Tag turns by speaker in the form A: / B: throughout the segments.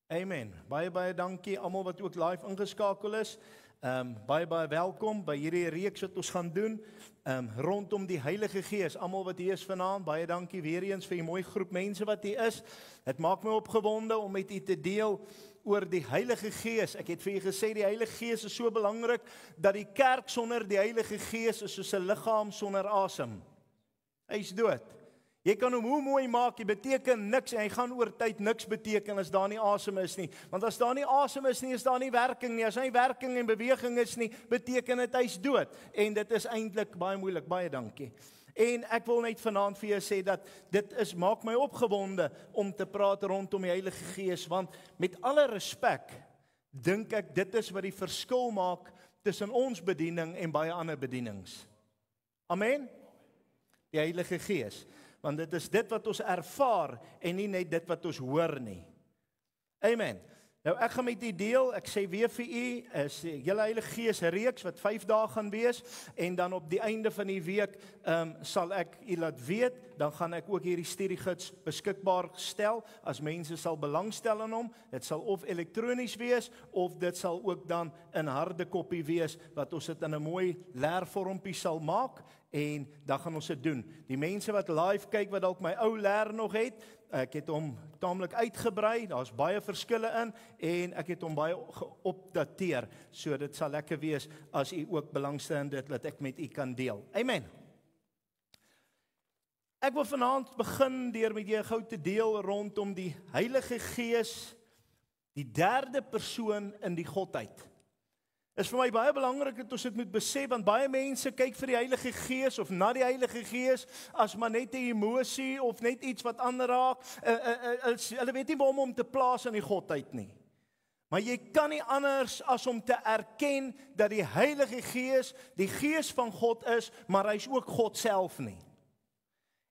A: Amen. Baie dankie almal wat ook live ingeskakel is. Baie welkom by hierdie reeks wat ons gaan doen rondom die Heilige Gees. Almal wat hier is vanaand, baie dankie weer eens vir die mooi groep mense wat hier is. Dit maak my opgewonde om met u te deel oor die Heilige Gees. Ek het vir u gesê die Heilige Gees is so belangrik dat die kerk sonder die Heilige Gees is soos 'n liggaam sonder asem. Hy's dood. Jy kan hom hoe mooi maak, hy beteken niks en hy gaan oor tyd niks beteken as daar nie asem is nie. Want as daar nie asem is nie, is daar nie werking nie. As hy werking en beweging is nie, beteken dit hy's dood. En dit is eintlik baie moeilik, baie dankie. En ek wil net vanaand vir jou sê dat dit maak my opgewonde om te praat rondom die Heilige Gees, want met alle respek dink ek dit is wat die verskil maak tussen ons bediening en baie ander bedienings. Amen? Die Heilige Gees. Want dit is dit wat ons ervaar en nie net dit wat ons hoor nie. Amen. Nou ek gaan met u deel, ek sê weer vir u, is die hele Heilige Gees reeks wat 5 dae gaan wees en dan op die einde van die week sal ek u laat weet, dan gaan ek ook hierdie studiegids beskikbaar stel as mense sal belangstel in hom. Dit sal of elektronies wees of dit sal ook dan in harde kopie wees wat ons dit in 'n mooi leervormpie sal maak. En dan gaan ons dit doen. Die mense wat live kyk wat dalk my ou leer nog het, ek het hom taamlik uitgebrei, daar's baie verskille in en ek het hom baie geopdateer. So dit sal lekker wees as u ook belangstel in dit wat ek met u kan deel. Amen. Ek wil vanaand begin deur met jou gou te deel rondom die Heilige Gees, die derde persoon in die Godheid. Is vir my baie belangrik dat ons dit moet besef, want baie mense kyk vir die Heilige Gees of na die Heilige Gees as maar net 'n emosie of net iets wat aanraak. Hulle weet nie waar om te plaas in die Godheid nie. Maar jy kan nie anders as om te erken dat die Heilige Gees die Gees van God is, maar hy's ook God self nie.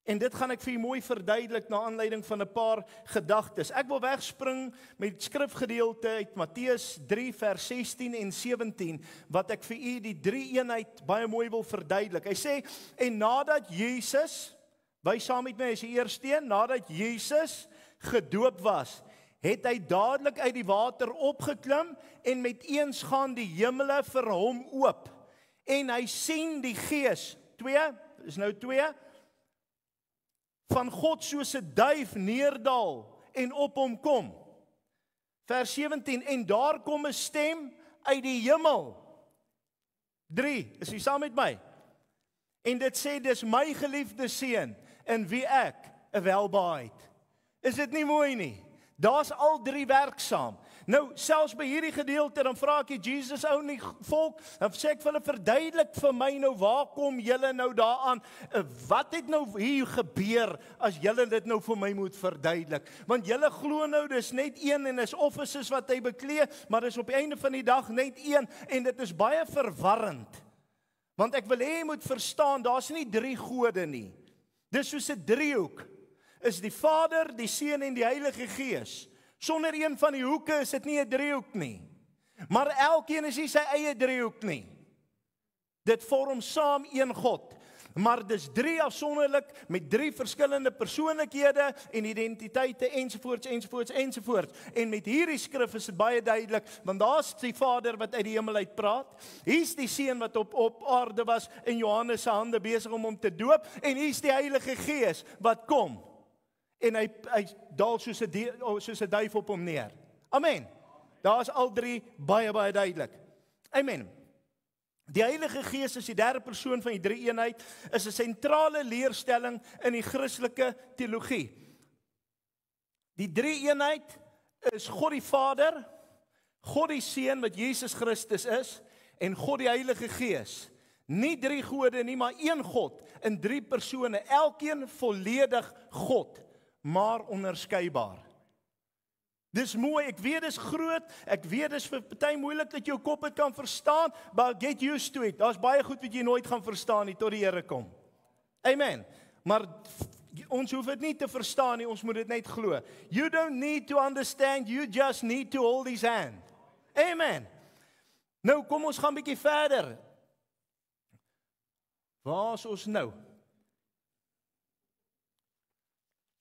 A: En dit gaan ek vir u mooi verduidelik na aanleiding van 'n paar gedagtes. Ek wil wegspring met skrifgedeelte uit Matteus 3 vers 16 en 17 wat ek vir u die drie-eenheid baie mooi wil verduidelik. Hy sê en nadat Jesus, wys saam met my as die eerste een, nadat Jesus gedoop was, het hy dadelik uit die water opgeklim en met eens gaan die hemele vir hom oop. En hy sien die Gees, 2 van God soos 'n duif neerdal en op hom kom. Vers 17, en daar kom 'n stem uit die hemel. 3, is jy saam met my? En dit sê, dis my geliefde seun, in wie ek 'n welbehae het. Is dit nie mooi nie? Daar's al 3 werksaam. Nou, selfs by hierdie gedeelte, dan vra ek die Jesus ou nie volk, dan sê ek vir hulle, verduidelik vir my nou, waar kom julle nou daaraan? Wat het nou hier gebeur, as julle dit nou vir my moet verduidelik? Want julle glo nou, dis net een, en is offices wat hy beklee, maar dis op die einde van die dag net een, en dit is baie verwarrend. Want ek wil hê jy moet verstaan, daar's nie 3 gode nie. Dis soos 'n driehoek, is die Vader, die Seun en die Heilige Gees. Sonder een van die hoeke is dit nie 'n driehoek nie. Maar elkeen is nie sy eie driehoek nie. Dit vorm saam een God. Maar dis 3 afsonderlik met 3 verskillende persoonlikhede en identiteite ensovoorts. En met hierdie skrif is dit baie duidelik, want daar's die Vader wat uit die hemel uit praat. Hier's die Seun wat op aarde was in Johannes se hande besig om hom te doop, en hier's die Heilige Gees wat kom. En hy daal soos 'n duif op hom neer. Amen. Daar is al 3 baie duidelik. Amen. Die Heilige Gees is die derde persoon van die drie-eenheid, is 'n sentrale leerstelling in die Christelike teologie. Die drie-eenheid is God die Vader, God die Seun wat Jesus Christus is, en God die Heilige Gees. Nie 3 gode nie, maar een God in 3 persone, elkeen volledig God, maar onderskeibaar. Dis mooi, ek weet dis groot, ek weet dis vir party moeilik dat jou kop dit kan verstaan, but get used to it. Daar's baie goed wat jy nooit gaan verstaan nie tot die Here kom. Amen. Maar ons hoef dit nie te verstaan nie, ons moet dit net glo. You don't need to understand, you just need to hold his hand. Amen. Nou kom ons gaan 'n bietjie verder. Waar is ons nou?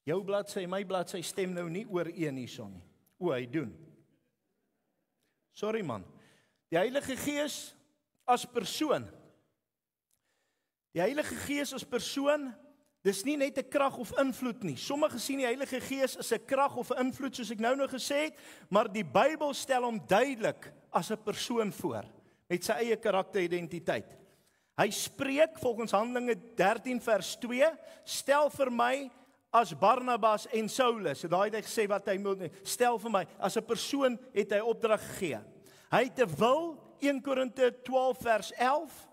A: Jou bladsy, my bladsy stem nou nie ooreen hierson nie. O, hy doen. Sorry man. Die Heilige Gees as persoon. Die Heilige Gees as persoon, dis nie net 'n krag of invloed nie. Sommige sien die Heilige Gees as 'n krag of 'n invloed, soos ek nou gesê het, maar die Bybel stel hom duidelik as 'n persoon voor, met sy eie karakteridentiteit. Hy spreek volgens Handelinge 13 vers 2, stel vir my as Barnabas en Saulus. So daai het hy gesê wat hy moet stel vir my, as 'n persoon het hy opdrag gegee. Hy het 'n wil, 1 Korinte 12 vers 11.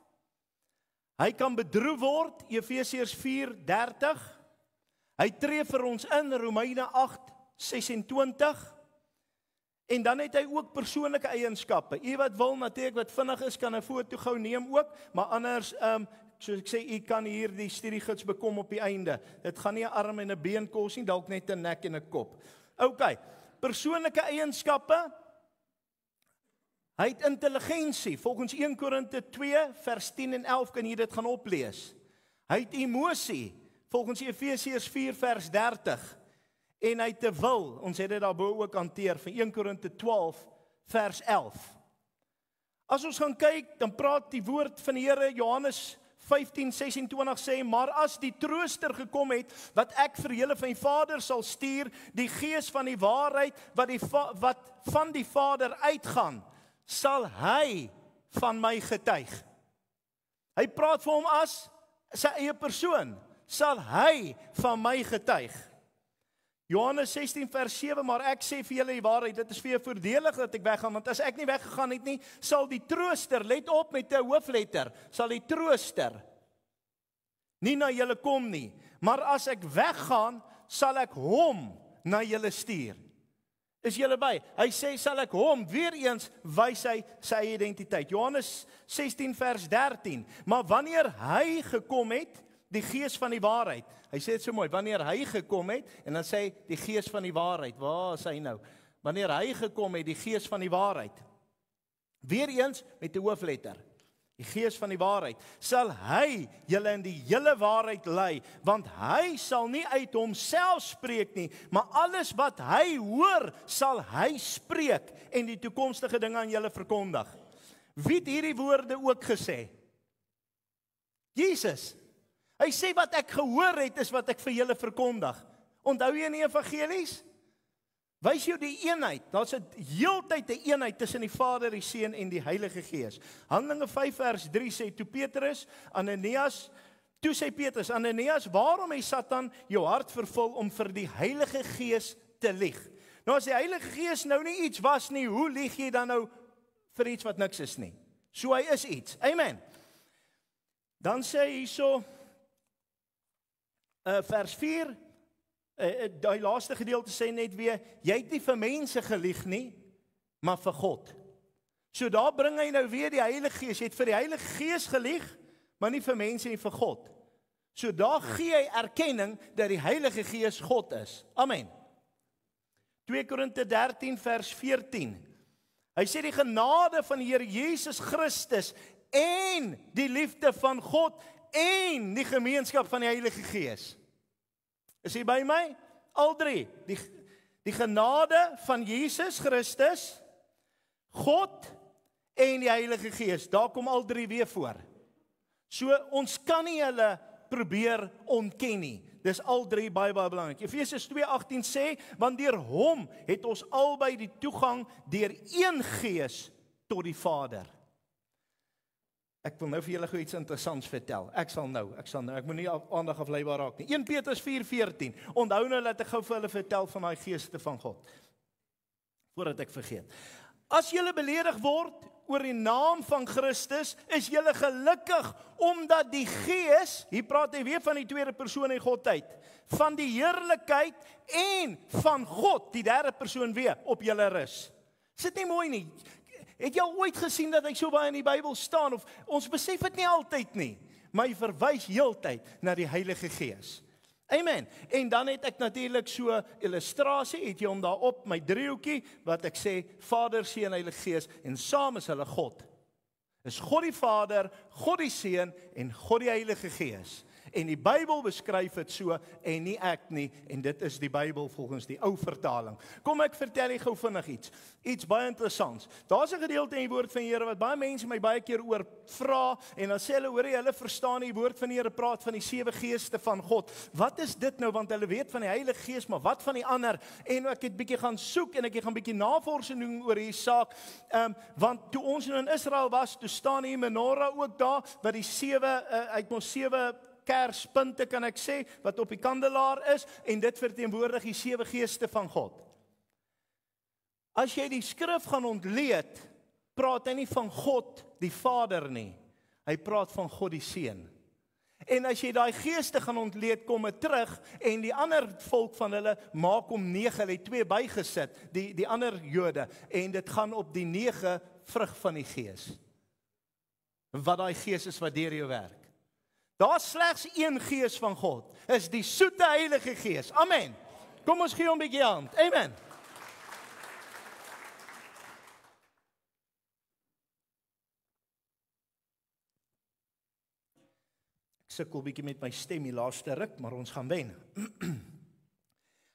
A: Hy kan bedroef word, Efesiërs 4:30. Hy tree vir ons in, Romeine 8:26. En dan het hy ook persoonlike eienskappe. U wat wil natuurlik wat vinnig is, kan 'n foto gou neem ook, maar anders soos ek sê, u kan hier die studiegids bekom op die einde. Dit gaan nie 'n arm en 'n been kos nie, dalk net 'n nek en 'n kop. OK, persoonlike eienskappe. Hy het intelligensie. Volgens 1 Korinte 2 vers 10 en 11 kan jy dit gaan oplees. Hy het emosie. Volgens Efesiërs 4 vers 30. En hy het 'n wil. Ons het dit daarbo ook hanteer van 1 Korinte 12 vers 11. As ons gaan kyk, dan praat die woord van die Here Johannes 15:26 sê, maar as die trooster gekom het, wat ek vir julle van die Vader sal stuur, die Gees van die waarheid, wat van die Vader uitgaan, sal hy van my getuig. Hy praat vir hom as sy eie persoon, sal hy van my getuig. Johannes 16 vers 7, maar ek sê vir julle die waarheid, dit is vir jou voordelig dat ek weggaan, want as ek nie weggegaan het nie, sal die trooster, let op met 'n hoofletter, sal die trooster nie na julle kom nie, maar as ek weggaan, sal ek hom na julle stuur. Is julle by? Hy sê, sal ek hom, weer eens wys hy sy identiteit. Johannes 16 vers 13, maar wanneer hy gekom het, die Gees van die waarheid, hy sê dit so mooi, wanneer hy gekom het, en dan sê hy, die Gees van die waarheid, waar is hy nou? Wanneer hy gekom het, die Gees van die waarheid, weer eens met 'n hoofletter, die Gees van die waarheid, sal hy julle in die hele waarheid lei, want hy sal nie uit homself spreek nie, maar alles wat hy hoor, sal hy spreek, en die toekomstige dinge aan julle verkondig. Wie het hierdie woorde ook gesê? Jesus. Hy sê wat ek gehoor het, is wat ek vir julle verkondig. Onthou jy in die evangelies? Wys jou die eenheid. Daar's 'n heeltyd 'n eenheid tussen die Vader, die Seun en die Heilige Gees. Handelinge 5 vers 3 sê toe Petrus, Ananias, waarom het Satan jou hart vervul om vir die Heilige Gees te lieg? Nou as die Heilige Gees nou nie iets was nie, hoe lieg jy dan nou vir iets wat niks is nie? So hy is iets. Amen. Dan sê hy hierso vers 4, die laaste gedeelte sê net weer, jy het nie vir mense gelieg nie, maar vir God. So daar bring hy nou weer die Heilige Gees. Jy het vir die Heilige Gees gelieg, maar nie vir mense en vir God. So daar gee hy erkenning dat die Heilige Gees God is. Amen. 2 Korinte 13 vers 14. Hy sê die genade van die Here Jesus Christus en die liefde van God en die gemeenskap van die Heilige Gees. Is jy by my? Al drie. Die genade van Jesus Christus, God en die Heilige Gees. Daar kom al drie weer voor. So ons kan nie hulle probeer ontken nie. Dis al drie baie belangrik. Efesiërs 2:18 sê, want deur hom het ons albei die toegang deur een Gees tot die Vader. Ek wil nou vir julle gou iets interessants vertel. Ek sal nou, ek moet nie aandag afleibaar raak nie. 1 Petrus 4:14. Onthou nou dat ek gou vir hulle vertel van daai geeste van God. Voordat ek vergeet. As julle beledig word oor die naam van Christus, is julle gelukkig omdat die Gees, hier praat hy weer van die tweede persoon in Godheid, van die heerlikheid en van God, die derde persoon weer, op julle rus. Is dit nie mooi nie? Het jy al ooit gesien dat hy so baie in die Bybel staan, of ons besef dit nie altyd nie, maar hy verwys heeltyd na die Heilige Gees. Amen. En dan het ek natuurlik so illustrasie, het jy hom daar op my driehoekie, wat ek sê, Vader, Seun, Heilige Gees, en saam is hulle God. Is God die Vader, God die Seun en God die Heilige Gees. En die Bybel beskryf dit so en nie ek nie, en dit is die Bybel volgens die ou vertaling. Kom ek vertel jy gou vinnig iets baie interessants. Daar's 'n gedeelte in die woord van die Here wat baie mense my baie keer oor vra en dan sê hulle verstaan die woord van die Here praat van die 7 geeste van God. Wat is dit nou? Want hulle weet van die Heilige Gees, maar wat van die ander? En ek het bietjie gaan soek en ek het gaan bietjie navorsing doen oor hierdie saak. Want toe ons in Israel was, toe staan hier menorah ook daar, wat die 7 kerspunte kan ek sê, wat op die kandelaar is, en dit verteenwoordig die 7 geeste van God. As jy die skrif gaan ontleed, praat hy nie van God die Vader nie, hy praat van God die Seun. En as jy daai geeste gaan ontleed, kom dit terug, en die ander volk van hulle maak hom 9, hulle het 2 bygesit, die ander Jode, en dit gaan op die 9 vrug van die Gees. Wat daai Gees is wat deur jou werk. Daar is slegs een Gees van God, is die soete Heilige Gees. Amen. Kom ons gee hom 'n bietjie hand. Amen. Ek sukkel 'n bietjie met my stem die laaste ruk, maar ons gaan wen.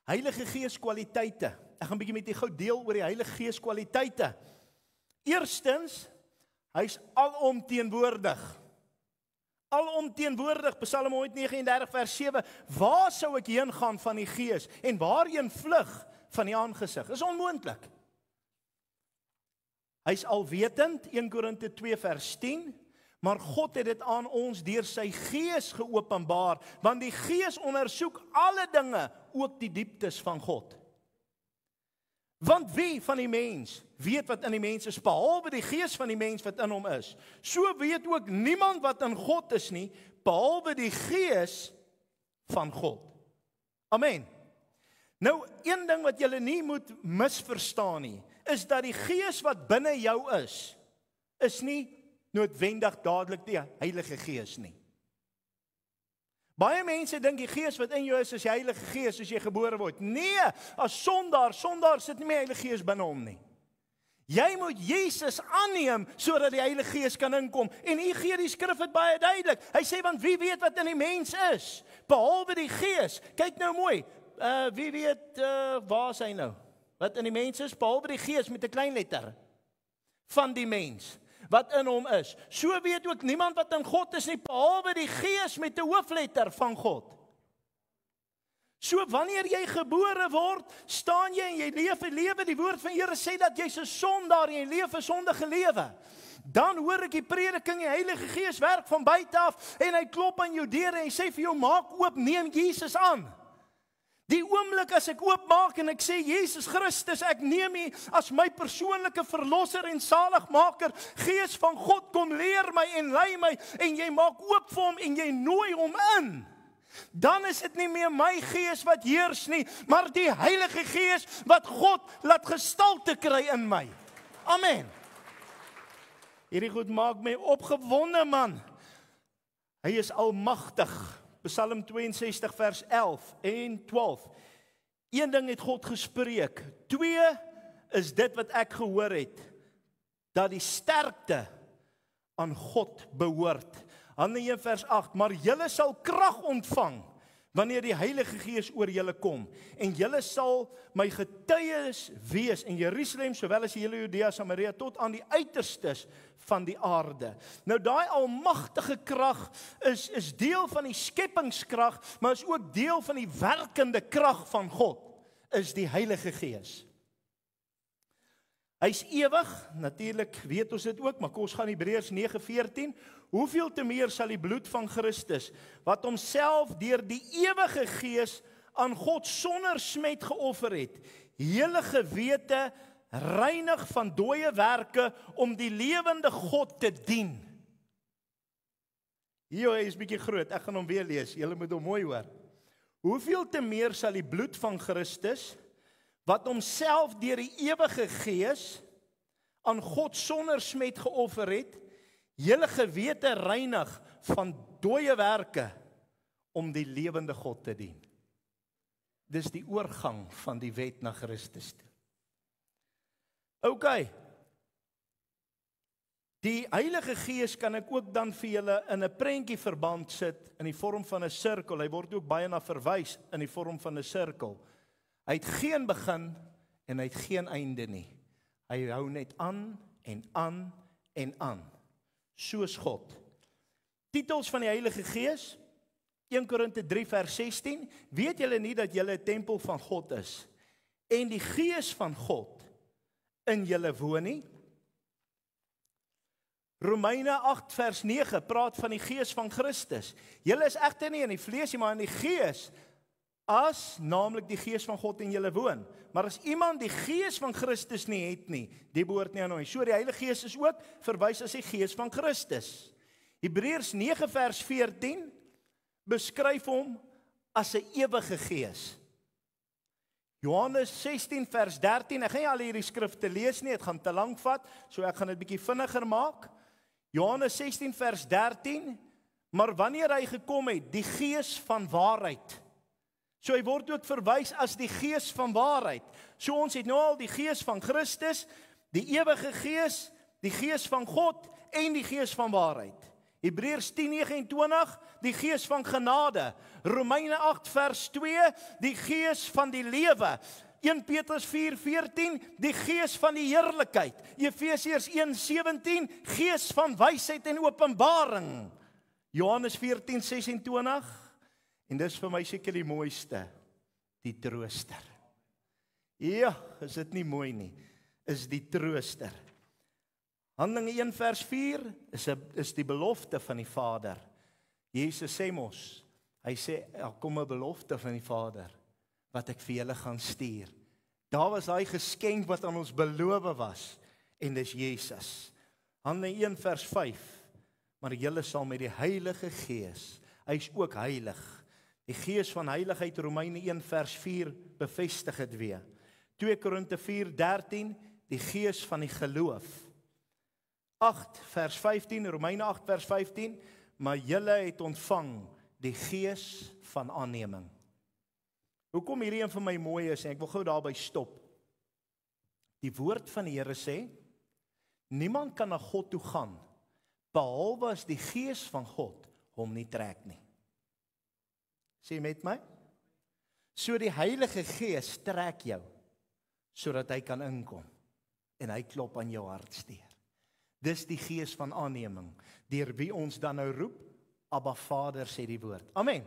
A: Heilige Gees kwaliteite. Ek gaan 'n bietjie met julle gou deel oor die Heilige Gees kwaliteite. Eerstens, hy's alomteenwoordig. Alomteenwoordig, Psalm 139 vers 7, waar sou ek heen gaan van die Gees, en waarheen vlug van die aangesig? Is onmoontlik. Hy's alwetend, 1 Korinte 2 vers 10, maar God het dit aan ons deur sy Gees geopenbaar, want die Gees ondersoek alle dinge, ook die dieptes van God. Want wie van die mens weet wat in die mens is, behalwe die Gees van die mens wat in hom is? So weet ook niemand wat in God is nie, behalwe die Gees van God. Amen. Nou, een ding wat julle nie moet misverstaan nie, is dat die Gees wat binne jou is nie noodwendig dadelik die Heilige Gees nie. Baie mense dink die Gees wat in jou is die Heilige Gees as jy gebore word. Nee, as sondaar sit nie meer Heilige Gees binne hom nie. Jy moet Jesus aanneem sodat die Heilige Gees kan inkom. En hier gee die skrif dit baie duidelik. Hy sê, want wie weet wat in die mens is, behalwe die Gees. Kyk nou mooi, wie weet, waar is hy nou? Wat in die mens is, behalwe die Gees met 'n klein letter, van die mens, wat in hom is. So weet ook niemand wat in God is nie, behalwe die Gees met 'n hoofletter van God. So wanneer jy gebore word, staan jy en jy lewe, die woord van die Here sê dat jy's 'n sondaar en jy leef 'n sondige lewe. Dan hoor ek die prediking, die Heilige Gees werk van buite af en hy klop aan jou deur en hy sê vir jou, maak oop, neem Jesus aan. Die oomblik as ek oopmaak en ek sê, Jesus Christus, ek neem U as my persoonlike verlosser en saligmaker, Gees van God, kom leer my en lei my, en jy maak oop vir hom en jy nooi hom in, dan is dit nie meer my gees wat heers nie, maar die Heilige Gees wat God laat gestalte kry in my. Amen. Hierdie goed maak my opgewonde, man. Hy is almagtig. Psalm 62 vers 11 en 12. Een ding het God gespreek. 2 is dit wat ek gehoor het, dat die sterkte aan God behoort. Handelinge 1 vers 8, maar julle sal krag ontvang, wanneer die Heilige Gees oor julle kom, en julle sal my getuies wees in Jerusalem, sowel as die hele Judea, Samaria, tot aan die uiterstes van die aarde. Nou daai almagtige krag is deel van die skepingskrag, maar is ook deel van die werkende krag van God, is die Heilige Gees. Hy's ewig, natuurlik weet ons dit ook, maar kom ons gaan Hebreërs 9:14. Hoeveel te meer sal die bloed van Christus, wat homself deur die ewige Gees aan God sonder smet geoffer het, hele gewete reinig van dooie werke om die lewende God te dien. Hier is 'n bietjie groot, ek gaan hom weer lees, julle moet hom mooi hoor. Hoeveel te meer sal die bloed van Christus, wat homself deur die ewige Gees aan God sonder smet geoffer het, hele gewete reinig van dooie werke om die lewende God te dien. Dis die oorgang van die wet na Christus toe. OK. Die Heilige Gees kan ek ook dan vir julle in 'n prentjie verband sit in die vorm van 'n sirkel. Hy word ook baie na verwys in die vorm van 'n sirkel. Hy het geen begin en hy het geen einde nie. Hy hou net aan en aan en aan. Soos God. Titels van die Heilige Gees, 1 Korinte 3 vers 16, weet julle nie dat julle 'n tempel van God is en die Gees van God in julle woon nie? Romeine 8 vers 9 praat van die Gees van Christus. Julle is egter nie in die vlees nie, maar in die Gees, as naamlik die Gees van God in julle woon. Maar as iemand die Gees van Christus nie het nie, die behoort nie aan hom. So die Heilige Gees is ook verwys as die Gees van Christus. Hebreërs 9 vers 14 beskryf hom as 'n ewige Gees. Johannes 16 vers 13, ek gaan nie al hierdie skrifte lees nie, dit gaan te lank vat, so ek gaan dit bietjie vinniger maak. Johannes 16 vers 13, maar wanneer hy gekom het, die Gees van waarheid. So hy word ook verwys as die Gees van waarheid. So ons het nou al die Gees van Christus, die ewige Gees, die Gees van God en die Gees van waarheid. Hebreërs 10:29, die Gees van genade. Romeine 8 vers 2, die Gees van die lewe. 1 Petrus 4:14, die Gees van die heerlikheid. Efesiërs 1:17, Gees van wysheid en openbaring. Johannes 14:26, en dis vir my seker die mooiste, die trooster. Ja, is dit nie mooi nie, is die trooster. Handelinge 1 vers 4 is die belofte van die Vader. Jesus sê mos, hy sê, daar kom 'n belofte van die Vader, wat ek vir julle gaan stuur. Daar was daai geskenk wat aan ons beloof was, en dis Jesus. Handelinge 1 vers 5, maar julle sal met die Heilige Gees, hy is ook heilig. Die Gees van heiligheid, Romeine 1 vers 4, bevestig dit weer. 2 Korinte 4:13, die Gees van die geloof. 8 vers 15, Romeine 8 vers 15, maar julle het ontvang die Gees van aanneming. Hoekom hierdie een vir my mooi is, en ek wil gou daarby stop. Die woord van die Here sê, niemand kan na God toe gaan, behalwe as die Gees van God hom nie trek nie. Sê met my? So die Heilige Gees trek jou, sodat hy kan inkom, en hy klop aan jou hartsteer. Dis die Gees van aanneming, deur wie ons dan nou roep, Abba Vader, sê die woord. Amen.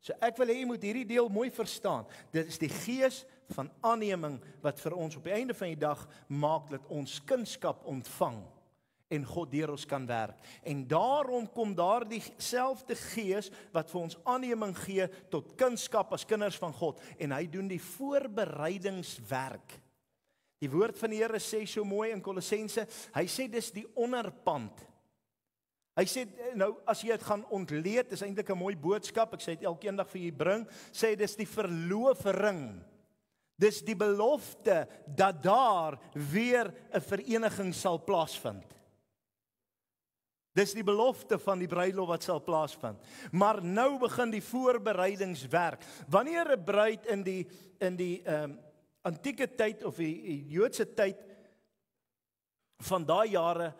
A: So ek wil hê jy moet hierdie deel mooi verstaan. Dit is die Gees van aanneming wat vir ons op die einde van die dag maak dat ons kindskap ontvang en God deur ons kan werk. En daarom kom daardie selfde Gees wat vir ons aanneming gee tot kindskap as kinders van God, en hy doen die voorbereidingswerk. Die woord van die Here sê so mooi in Kolossense, hy sê dis die onderpand. Hy sê, nou as jy dit gaan ontleed, is eintlik 'n mooi boodskap, ek sê dit elke dag vir jy bring, sê dis die verloofring. Dis die belofte dat daar weer 'n vereniging sal plaasvind. Dis die belofte van die bruilof wat sal plaasvind. Maar nou begin die voorbereidingswerk. Wanneer 'n bruid in die antieke tyd of die Joodse tyd van daai jare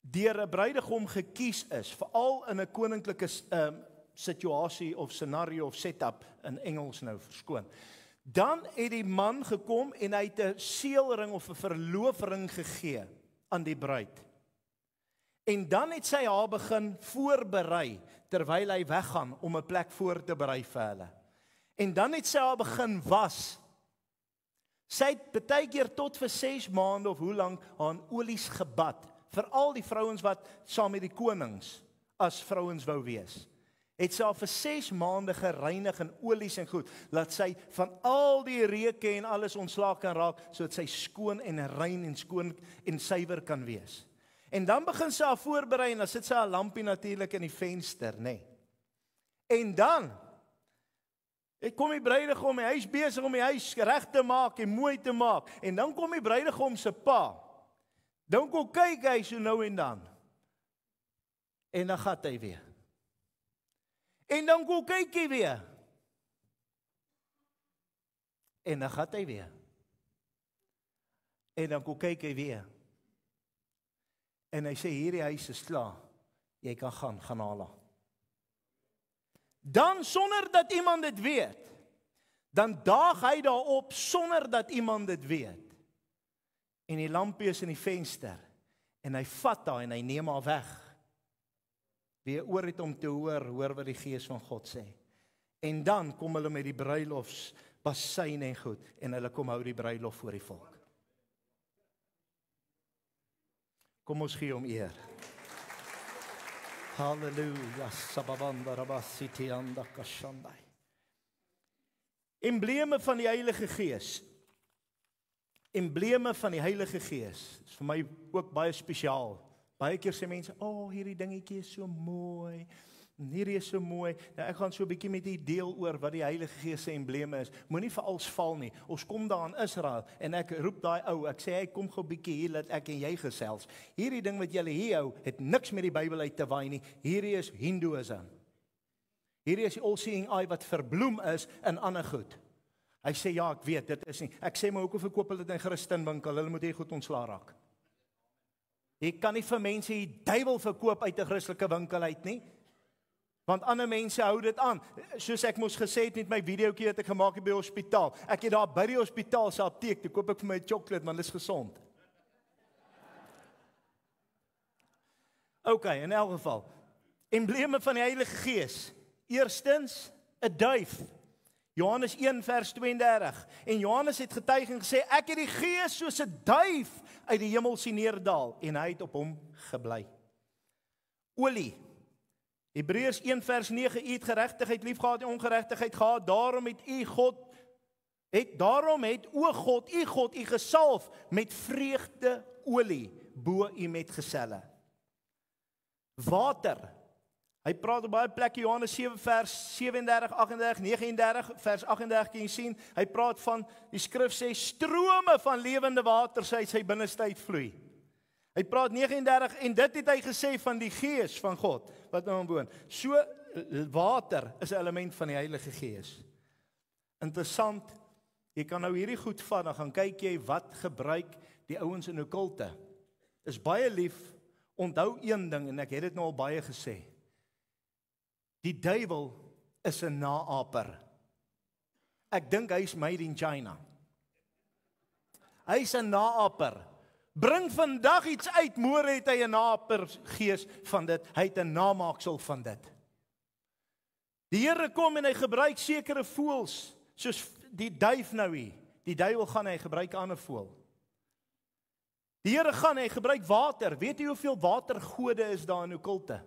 A: deur 'n bruidegom gekies is, veral in 'n koninklike situasie of scenario of setup in Engels nou verskoon. Dan het die man gekom en hy het 'n seelring of 'n verloofring gegee aan die bruid. En dan het sy haar begin voorberei terwyl hy weggaan om 'n plek voor te berei vir hulle. En dan het sy haar begin was. Sy het baie keer tot vir 6 maande of hoe lank aan olies gebad. Veral die vrouens wat saam met die konings as vrouens wou wees. Het sy vir 6 maande gereinig in olies en goed, laat sy van al die reuke en alles ontslae kan raak, sodat sy skoon en rein en skoon en suiwer kan wees. En dan begin sy haar voorberei, en dan sit sy haar lampie natuurlik in die venster, nê. En dan kom die bruidegom, hy is besig om die huis reg te maak en mooi te maak, en dan kom die bruidegom se pa. Dan kom kyk hy so nou en dan. En dan gaan hy weer. En dan kom kyk hy weer. En dan gaan hy weer. En dan kom kyk hy weer. En hy sê, hierdie huis is klaar. Jy kan gaan haal haar. Dan sonder dat iemand dit weet, dan daag hy daarop sonder dat iemand dit weet. En die lampie is in die venster, en hy vat haar en hy neem haar weg. Wie oor het om te hoor wat die Gees van God sê. En dan kom hulle met die bruilofsbasyn en goed, en hulle kom hou die bruilof voor die volk. Kom ons gee hom eer. Halleluja, sababanda rabasiti anda kashandai. Embleme van die Heilige Gees. Embleme van die Heilige Gees. Is vir my ook baie spesiaal. Baie keer sê mense, hierdie dingetjie is so mooi. Hierdie is so mooi. Nou, ek gaan so 'n bietjie met u deel oor wat die Heilige Gees se embleme is. Moenie vir als val nie. Ons kom daar in Israel en ek roep daai ou, ek sê hy kom gou 'n bietjie hier dat ek en jy gesels. Hierdie ding wat julle hier hou, het niks met die Bybel uit te waai nie. Hierdie is Hindoeïsme. Hierdie is die all-seeing eye wat verbloem is in ander goed. Hy sê ja, ek weet, dit is nie. Ek sê maar hoekom verkoop hulle dit in Christenwinkel? Hulle moet hier goed ontslaa raak. Jy kan nie vir mense die duiwel verkoop uit 'n Christelike winkel uit nie. Want ander mense hou dit aan. Soos ek mos gesê het met my videoetjie wat ek gemaak het by die hospitaal. Ek het daar by die hospitaal se apteek, toe koop ek vir my 'n chocolate, want dit is gesond. OK, in elk geval. Embleme van die Heilige Gees. Eerstens, 'n duif. Johannes 1 vers 32. En Johannes het getuig en gesê, ek het die Gees soos 'n duif uit die hemel sien neerdal, en hy het op hom gebly. Olie. Hebreërs 1 vers 9, u het geregtigheid liefgehad en ongeregtigheid gehad, daarom het o God, u gesalf met vreugdeolie bo u metgeselle. Water. Hy praat op baie plekke, Johannes 7 vers 37, 38, 39, vers 38 kan jy sien, hy praat van, die skrif sê, strome van lewende water uit sy binneste uitvloei. Hy praat 39, en dit het hy gesê van die Gees van God, wat in hom woon. So, water is 'n element van die Heilige Gees. Interessant, jy kan nou hierdie goed vat, dan gaan kyk jy wat gebruik die ouens in okkulte. Is baie lief, onthou een ding, en ek het dit nou al baie gesê. Die duiwel is 'n naaper. Ek dink hy is made in China. Hy is 'n naaper. Bring vandag iets uit, môre het hy 'n naapergees van dit. Hy het 'n namaaksel van dit. Die Here kom en hy gebruik sekere voëls, soos die duif nou hier. Die duiwel gaan hy gebruik 'n ander voël. Die Here gaan hy gebruik water. Weet jy hoeveel watergode is daar in okkulte?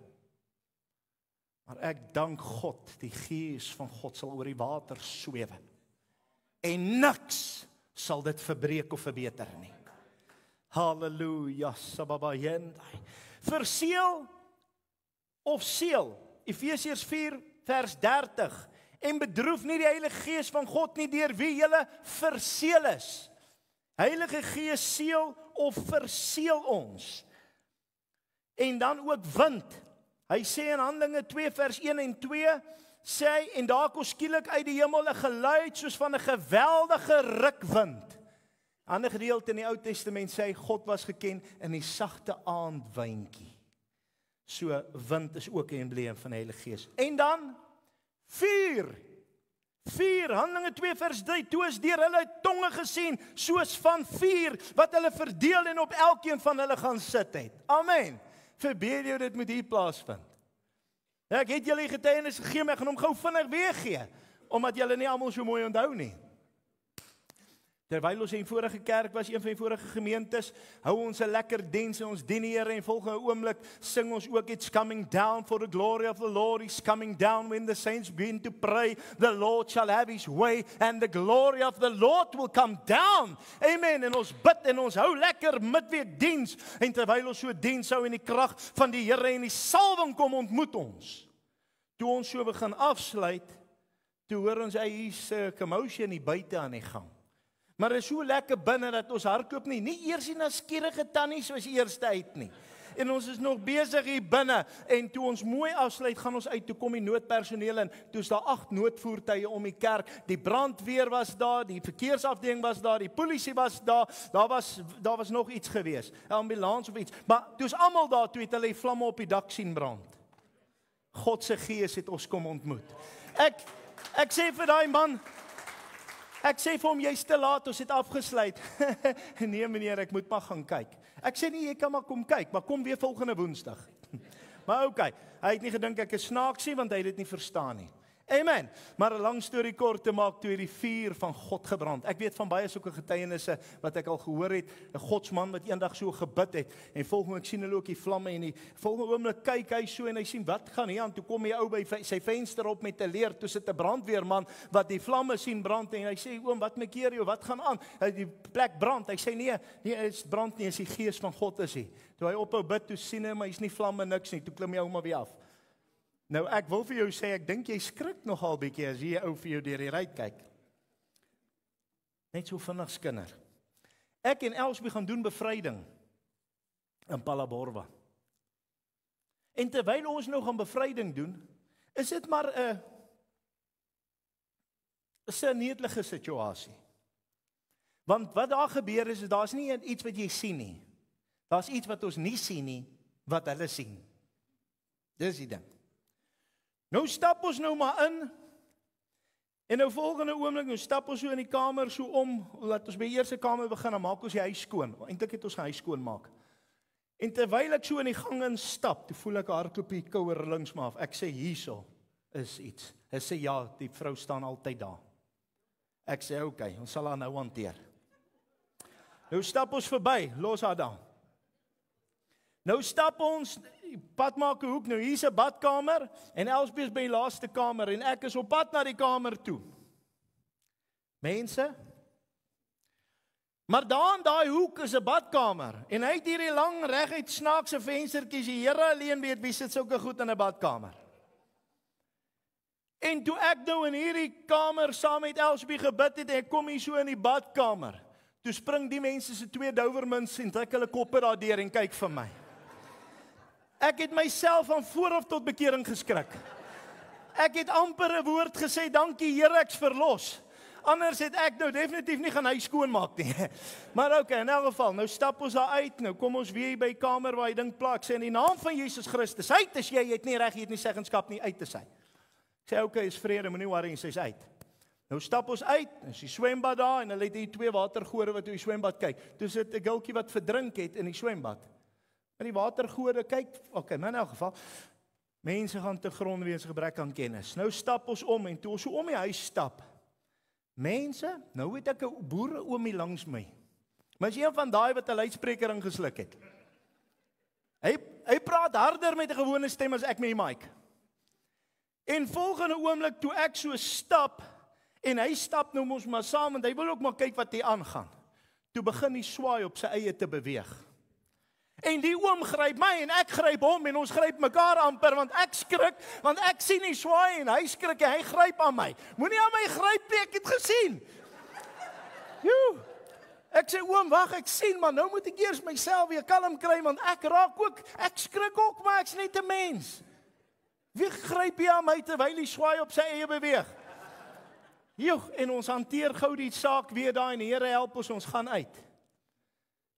A: Maar ek dank God, die Gees van God sal oor die water sweef. En niks sal dit verbreek of verbeter nie. Halleluja, sababayendai. Verseël of seël. Efesiërs 4 vers 30. En bedroef nie die Heilige Gees van God nie, deur wie julle verseël is. Heilige Gees seël of verseël ons. En dan ook wind. Hy sê in Handelinge 2 vers 1 en 2, sê hy, en daar kom skielik uit die hemel 'n geluid soos van 'n geweldige rukwind. Ander gedeelte in die Ou Testament sê God was geken in die sagte aandwyntjie. So wind is ook 'n embleem van die Heilige Gees. En dan vuur. Handelinge 2 vers 3, toe is deur hulle tonge gesien soos van vuur wat hulle verdeel en op elkeen van hulle gaan sit het. Amen. Verbeel jou dit moet hier plaasvind. Ek het julle getuienis gegee, maar ek gaan hom gou vinnig weer gee, omdat julle nie almal so mooi onthou nie. Terwyl ons in vorige kerk was, een van die vorige gemeentes, hou ons 'n lekker diens en ons dien die Here en volgende oomblik sing ons ook It's coming down for the glory of the Lord is coming down when the saints begin to pray. The Lord shall have his way and the glory of the Lord will come down. Amen. En ons bid en ons hou lekker midweek diens en terwyl ons so diens hou en die krag van die Here en die salwing kom ontmoet ons. Toe ons so begin afsluit, toe hoor ons hier's 'n commotion hier buite aan die gang. Maar dit is so lekker binne dat ons hardloop nie eers die nuuskierige tannie soos die eerste uit nie. en ons is nog besig hier binne, en toe ons mooi afsluit, gaan ons uit, toe kom die noodpersoneel in, toe is daar 8 noodvoertuie om die kerk, die brandweer was daar, die verkeersafdeling was daar, die polisie was daar, daar was nog iets gewees, 'n ambulans of iets, maar toe is almal daar, toe het hulle die vlamme op die dak sien brand. God se gees het ons kom ontmoet. Ek sê vir daai man, ek sê vir hom, jy's te laat, ons het afgesluit. Nee meneer, ek moet maar gaan kyk. Ek sê nie, jy kan maar kom kyk, maar kom weer volgende Woensdag. Maar okay, hy het nie gedink ek is snaaks nie, want hy het dit nie verstaan nie. Amen. Maar 'n lang storie kort te maak, toe het die vuur van God gebrand. Ek weet van baie sulke getuienisse wat ek al gehoor het, 'n godsman wat eendag so gebid het, en volgens ek sien hulle ook die vlamme, en die volgende oomblik kyk hy so, en hy sien, wat gaan hier aan? Toe kom die ou by sy venster op met 'n leer, toe sit 'n brandweerman, wat die vlamme sien brand, en hy sê, oom, wat maak jy, wat gaan aan? Die plek brand, hy sê, nee, is brand nie, is die gees van God is hier. Toe hy ophou bid, toe sien hy, maar hy's nie vlamme niks nie, toe klim hy ou maar weer af. Nou ek wil vir jou sê, ek dink jy skrik nogal bietjie as jy ou vir jou deur die ruit kyk. Net so vinnig skinder. Ek en Elsbie gaan doen bevryding in Palaborwa. En terwyl ons nou gaan bevryding doen, is dit maar 'n netelige situasie. Want wat daar gebeur is daar's nie iets wat jy sien nie. Daar's iets wat ons nie sien nie, wat hulle sien. Dis die ding. Nou stap ons nou maar in, en nou volgende oomblik, nou stap ons so in die kamer so om, laat ons by die eerste kamer begin, dan maak ons die huis skoon. Eintlik het ons die huis skoon maak. En terwyl ek so in die gang instap, toe voel ek 'n hardklopie koue rillings maar af. Ek sê, hierso is iets. Hy sê, ja, die vrou staan altyd daar. Ek sê, okay, ons sal haar nou hanteer. Nou stap ons verby, los haar daar. Nou stap ons, pad maak 'n hoek, nou hier's 'n badkamer, en Elsbie is by die laaste kamer, en ek is op pad na die kamer toe. Mense, maar daar in daai hoek is 'n badkamer, en hy het hierdie lang reguit snaakse venstertjies, die Here alleen weet wie sit sulke goed in 'n badkamer. En toe ek nou in hierdie kamer saam met Elsbie gebid het, en ek kom hier so in die badkamer, toe spring die mense se 2 douwermins en trek hulle koppe daardeur en kyk vir my. Ek het myself van vooraf tot bekering geskrik. Ek het amper 'n woord gesê, dankie Here, ek's verlos. Anders het ek nou definitief nie gaan huis skoonmaak nie. Maar okay, in elk geval, nou stap ons daar uit, nou kom ons weer by die kamer waar hy ding plak, sê in die naam van Jesus Christus, uit is jy het nie reg, jy het nie seggenskap nie, uit is hy. Ek sê, okay, is vrede, moenie worry, en sy's uit. Nou stap ons uit, en die swembad daar, en hulle het hier 2 watergode wat oor die swembad kyk. Toe sit 'n gultjie wat verdrink het in die swembad. En die watergode kyk, okay, maar in elk geval, mense gaan te grond weens gebrek aan kennis. Nou stap ons om, en toe ons so om die huis stap, mense, nou het ek 'n boere oomie langs my. Maar is een van daai wat 'n luidspreker ingesluk het. Hy praat harder met 'n gewone stem as ek met die mic. En volgende oomblik, toe ek so stap, en hy stap nou mos maar saam, en hy wil ook maar kyk wat hier aangaan. Toe begin hy swaai op sy eie te beweeg. En die oom gryp my, en ek gryp hom, en ons gryp mekaar amper, want ek skrik, want ek sien hy swaai, en hy skrik, en hy gryp aan my. Moenie aan my gryp nie, ek het gesien. Joe, ek sê, oom, wag, ek sien, maar nou moet ek eers myself weer kalm kry, want ek raak ook, ek skrik ook, maar ek's net 'n mens. Wie gryp jy aan my, terwyl hy swaai op sy eie beweeg? Joh, en ons hanteer gou die saak weer daar, en die Here help ons gaan uit.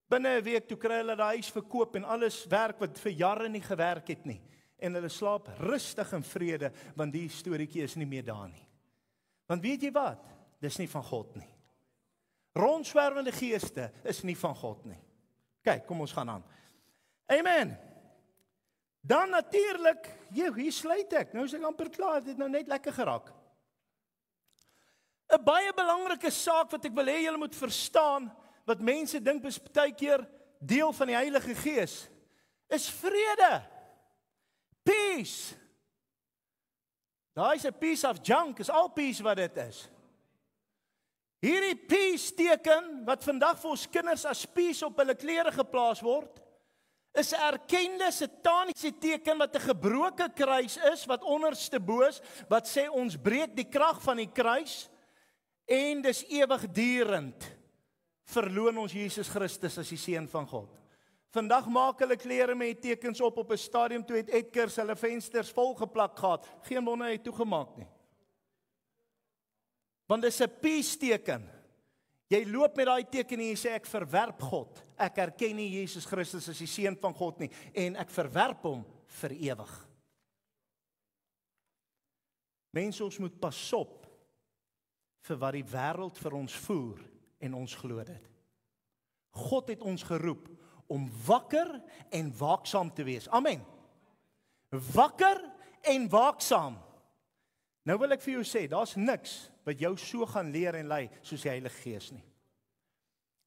A: Binne 'n week toe kry hulle die huis verkoop, en alles werk wat vir jare nie gewerk het nie. En hulle slaap rustig in vrede, want die storieetjie is nie meer daar nie. Want weet jy wat? Dis nie van God nie. Rondswerwende geeste is nie van God nie. Kyk, kom ons gaan aan. Amen. Dan natuurlik, hier sluit ek. Nou is ek amper klaar, dit het nou net lekker geraak. 'n Baie belangrike saak wat ek wil hê julle moet verstaan, wat mense dink is baie keer deel van die Heilige Gees, is vrede. Peace. Daar is 'n piece of junk, is al peace wat dit is. Hierdie peace teken, wat vandag vir ons kinders as peace op hulle klere geplaas word, is 'n erkende sataniese teken wat 'n gebroke kruis is, wat onderste bo is, wat sê ons breek die krag van die kruis, en dis ewigdurend verloon ons Jesus Christus as die Seun van God. Vandag maak hulle klere met tekens op 'n stadium, toe het Edgars hulle vensters volgeplak gehad. Geen wonder hy het toegemaak nie. Want dis 'n peace teken. Jy loop met daai teken en jy sê ek verwerp God. Ek erken nie Jesus Christus as die seun van God nie en ek verwerp hom vir ewig. Mense, ons moet pas op vir wat die wêreld vir ons voer en ons glo dit. God het ons geroep om wakker en waaksaam te wees. Amen. Wakker en waaksaam. Nou wil ek vir jou sê, daar's niks wat jou so gaan leer en lei soos die Heilige Gees nie.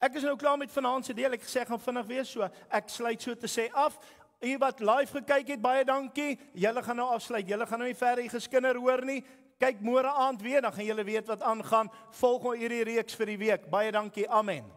A: Ek is nou klaar met vanaand se deel. Ek gesê ek gaan vinnig wees, so ek sluit so te sê af. U wat live gekyk het, baie dankie. Julle gaan nou afsluit. Julle gaan nou nie verder die geskinder hoor nie. Kyk môre aand weer, dan gaan julle weet wat aangaan. Volg hierdie reeks vir die week. Baie dankie. Amen.